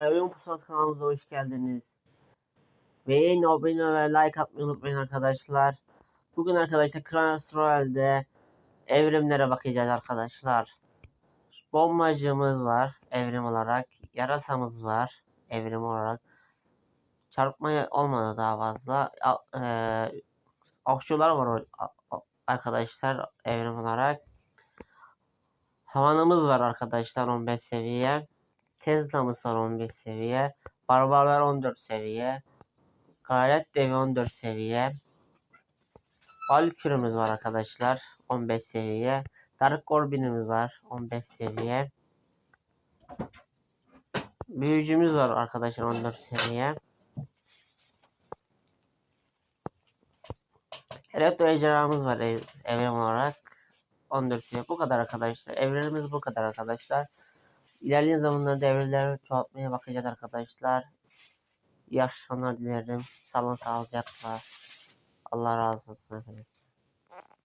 Oyun Pusulası kanalımıza hoş geldiniz. Beğeni, abone ve like atmayı unutmayın arkadaşlar. Bugün arkadaşlar Clash Royale'de evrimlere bakacağız arkadaşlar. Bombacımız var evrim olarak. Yarasamız var evrim olarak. Çarpma olmadı daha fazla. Okçular var arkadaşlar evrim olarak. Havanımız var arkadaşlar 15 seviye. Tesla'mız var 15 seviye. Barbarlar 14 seviye. Kraliyet Devi 14 seviye. Valkürümüz var arkadaşlar 15 seviye. Dark Gorbin'imiz var 15 seviye. Büyücümüz var arkadaşlar 14 seviye. Elektro ejderhamız var evrim olarak 14 seviye. Bu kadar arkadaşlar. Evrenimiz bu kadar arkadaşlar. İlerleyen zamanlarda evreleri çoğaltmaya bakacağız arkadaşlar. İyi akşamlar dilerim. Sağlıcakla. Allah razı olsun efendim.